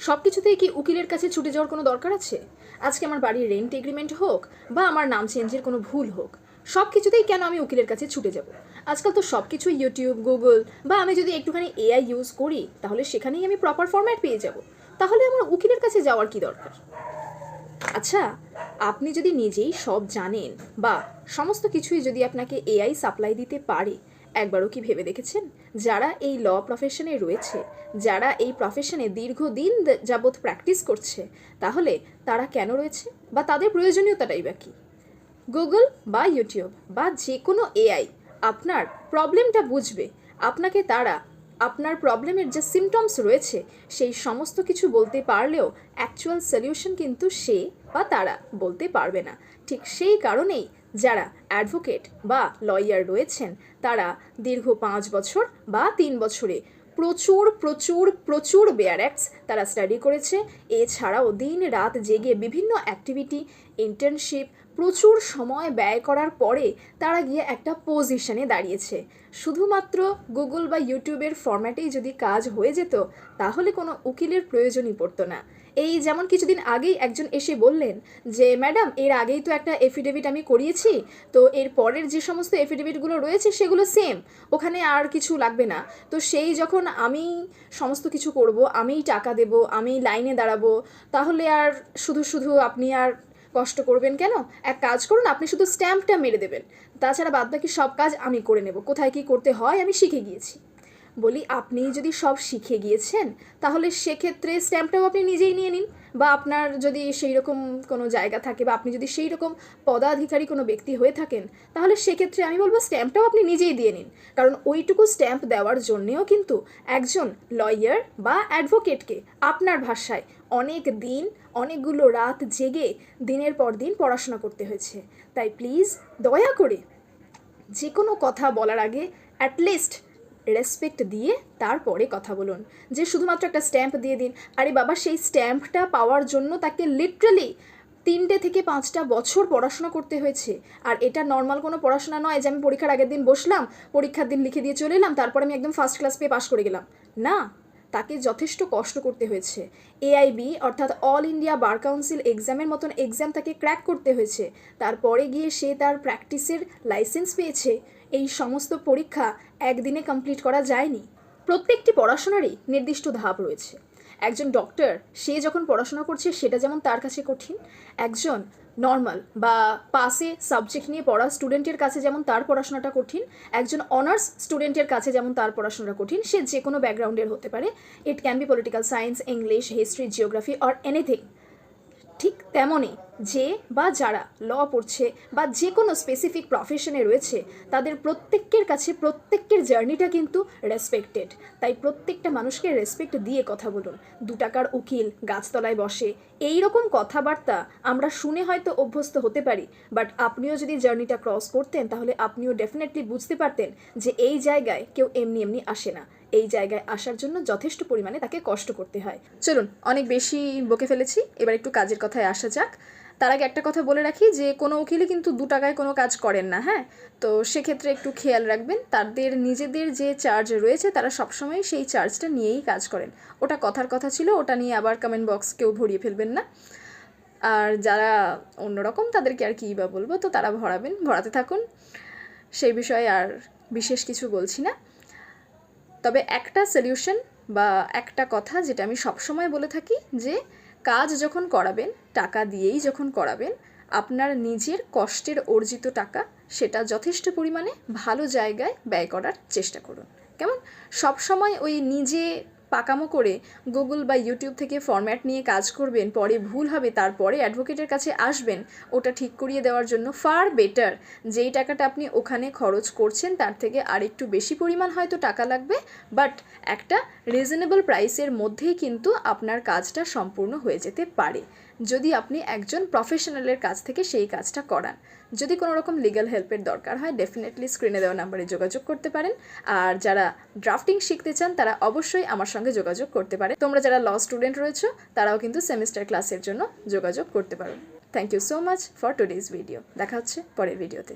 সব কিছুতেই কি উকিলের কাছে ছুটে যাওয়ার কোনো দরকার আছে? আজকে আমার বাড়ির রেন্ট এগ্রিমেন্ট হোক বা আমার নাম চেঞ্জের কোনো ভুল হোক, সব কিছুতেই কেন আমি উকিলের কাছে ছুটে যাব? আজকাল তো সব কিছু ইউটিউব, গুগল বা আমি যদি একটুখানি এআই ইউজ করি তাহলে সেখানেই আমি প্রপার ফরম্যাট পেয়ে যাব। তাহলে আমার উকিলের কাছে যাওয়ার কি দরকার? আচ্ছা, আপনি যদি নিজেই সব জানেন বা সমস্ত কিছুই যদি আপনাকে এআই সাপ্লাই দিতে পারে, একবারও কি ভেবে দেখেছেন যারা এই ল প্রফেশনে রয়েছে, যারা এই প্রফেশনে দীর্ঘদিন যাবৎ প্র্যাকটিস করছে, তাহলে তারা কেন রয়েছে বা তাদের প্রয়োজনীয়তাটাই বা কী? গুগল বা ইউটিউব বা যে কোনো এআই আপনার প্রবলেমটা বুঝবে, আপনাকে তারা আপনার প্রবলেমের যে সিমটমস রয়েছে সেই সমস্ত কিছু বলতে পারলেও অ্যাকচুয়াল সলিউশন কিন্তু সে বা তারা বলতে পারবে না। ঠিক সেই কারণেই যারা অ্যাডভোকেট বা লয়ার রয়েছেন তারা দীর্ঘ 5 বছর বা 3 বছরে প্রচুর প্রচুর প্রচুর বেয়ার তারা স্টাডি করেছে। এছাড়াও দিন রাত জেগে বিভিন্ন অ্যাক্টিভিটি, ইন্টার্নশিপ, প্রচুর সময় ব্যয় করার পরে তারা গিয়ে একটা পজিশনে দাঁড়িয়েছে। শুধুমাত্র গুগল বা ইউটিউবের ফরম্যাটেই যদি কাজ হয়ে যেত তাহলে কোনো উকিলের প্রয়োজনই পড়তো না। এই যেমন কিছুদিন আগেই একজন এসে বললেন যে ম্যাডাম, এর আগেই তো একটা এফিডেভিট আমি করিয়েছি, তো এর পরের যে সমস্ত এফিডেভিটগুলো রয়েছে সেগুলো সেম, ওখানে আর কিছু লাগবে না। তো সেই যখন আমি সমস্ত কিছু করব, আমিই টাকা দেব, আমি লাইনে দাঁড়াবো, তাহলে আর শুধু শুধু আপনি আর কষ্ট করবেন কেন? এক কাজ করুন, আপনি শুধু স্ট্যাম্পটা মেরে দেবেন, তাছাড়া বাদবাকি সব কাজ আমি করে নেব, কোথায় কী করতে হয় আমি শিখে গিয়েছি। বলি, আপনি যদি সব শিখে গিয়েছেন তাহলে সেক্ষেত্রে স্ট্যাম্পটাও আপনি নিজেই নিয়ে নিন, বা আপনার যদি সেই রকম কোনো জায়গা থাকে বা আপনি যদি সেই রকম পদাধিকারী কোনো ব্যক্তি হয়ে থাকেন তাহলে সেক্ষেত্রে আমি বলবো স্ট্যাম্পটাও আপনি নিজেই দিয়ে নিন। কারণ ওইটুকু স্ট্যাম্প দেওয়ার জন্যেও কিন্তু একজন লয়ার বা অ্যাডভোকেটকে আপনার ভাষায় অনেক দিন, অনেকগুলো রাত জেগে দিনের পর দিন পড়াশোনা করতে হয়েছে। তাই প্লিজ দয়া করে যে কোনো কথা বলার আগে অ্যাটলিস্ট রেসপেক্ট দিয়ে তারপরে কথা বলুন। যে শুধুমাত্র একটা স্ট্যাম্প দিয়ে দিন, আরে বাবা, সেই স্ট্যাম্পটা পাওয়ার জন্য তাকে লিটারালি 3টে থেকে 5টা বছর পড়াশোনা করতে হয়েছে। আর এটা নর্মাল কোনো পড়াশোনা নয় যে আমি পরীক্ষার আগের দিন বসলাম, পরীক্ষার দিন লিখে দিয়ে চলে এলাম, তারপর আমি একদম ফার্স্ট ক্লাস পেয়ে পাশ করে গেলাম। না, তাকে যথেষ্ট কষ্ট করতে হয়েছে। এআইবি অর্থাৎ অল ইন্ডিয়া বার কাউন্সিল এক্সামের মতন এক্সাম তাকে ক্র্যাক করতে হয়েছে, তারপরে গিয়ে সে তার প্র্যাকটিসের লাইসেন্স পেয়েছে। এই সমস্ত পরীক্ষা একদিনে কমপ্লিট করা যায়নি। প্রত্যেকটি পড়াশোনারই নির্দিষ্ট ধাপ রয়েছে। একজন ডক্টর সে যখন পড়াশোনা করছে সেটা যেমন তার কাছে কঠিন, একজন নর্মাল বা পাসে সাবজেক্ট নিয়ে পড়া স্টুডেন্টের কাছে যেমন তার পড়াশোনাটা কঠিন, একজন অনার্স স্টুডেন্টের কাছে যেমন তার পড়াশোনাটা কঠিন, সে যে কোনো ব্যাকগ্রাউন্ডের হতে পারে, it can be political science, English, history, geography or anything. ঠিক তেমনই যে বা যারা ল পড়ছে বা যে কোনো স্পেসিফিক প্রফেশনে রয়েছে তাদের প্রত্যেকের কাছে প্রত্যেকের জার্নিটা কিন্তু রেসপেক্টেড। তাই প্রত্যেকটা মানুষকে রেসপেক্ট দিয়ে কথা বলুন। 2 টাকার উকিল গাছতলায় বসে, এই রকম কথাবার্তা আমরা শুনে হয়তো অভ্যস্ত হতে পারি, বাট আপনিও যদি জার্নিটা ক্রস করতেন তাহলে আপনিও ডেফিনেটলি বুঝতে পারতেন যে এই জায়গায় কেউ এমনি এমনি আসে না, এই জায়গায় আসার জন্য যথেষ্ট পরিমাণে তাকে কষ্ট করতে হয়। চলুন, অনেক বেশি বকে ফেলেছি, এবার একটু কাজের কথায় আসা যাক। তার আগে একটা কথা বলে রাখি যে কোনো উকিলই কিন্তু 2 টাকায় কোনো কাজ করেন না, হ্যাঁ? তো সেক্ষেত্রে একটু খেয়াল রাখবেন, তাদের নিজেদের যে চার্জ রয়েছে তারা সবসময় সেই চার্জটা নিয়েই কাজ করেন। ওটা কথার কথা ছিল, ওটা নিয়ে আবার কমেন্ট বক্স কেউ ভরিয়ে ফেলবেন না। আর যারা অন্যরকম তাদেরকে আর কী বা বলবো, তো তারা ভরাতে থাকুন, সেই বিষয়ে আর বিশেষ কিছু বলছি না। তবে একটা সলিউশন বা একটা কথা যেটা আমি সবসময় বলে থাকি, যে কাজ যখন করাবেন, টাকা দিয়েই যখন করাবেন, আপনার নিজের কষ্টের অর্জিত টাকা সেটা যথেষ্ট পরিমাণে ভালো জায়গায় ব্যয় করার চেষ্টা করুন। কেমন? সবসময় ওই নিজে পাকামো করে গুগল বা ইউটিউব থেকে ফরম্যাট নিয়ে কাজ করবেন, পরে ভুল হবে, তারপরে অ্যাডভোকেটের কাছে আসবেন ওটা ঠিক করিয়ে দেওয়ার জন্য, ফার বেটার যেই টাকাটা আপনি ওখানে খরচ করছেন তার থেকে আরেকটু বেশি পরিমাণ হয়তো টাকা লাগবে, বাট একটা রিজনেবল প্রাইসের মধ্যেই কিন্তু আপনার কাজটা সম্পূর্ণ হয়ে যেতে পারে যদি আপনি একজন প্রফেশনালের কাছ থেকে সেই কাজটা করান। যদি কোনো রকম লিগ্যাল হেল্পের দরকার হয় ডেফিনেটলি স্ক্রিনে দেওয়া নাম্বারে যোগাযোগ করতে পারেন। আর যারা ড্রাফটিং শিখতে চান তারা অবশ্যই আমার সঙ্গে যোগাযোগ করতে পারে। তোমরা যারা ল স্টুডেন্ট রয়েছো তারাও কিন্তু সেমিস্টার ক্লাসের জন্য যোগাযোগ করতে পারো। Thank you so much for today's video. দেখা হচ্ছে পরের ভিডিওতে।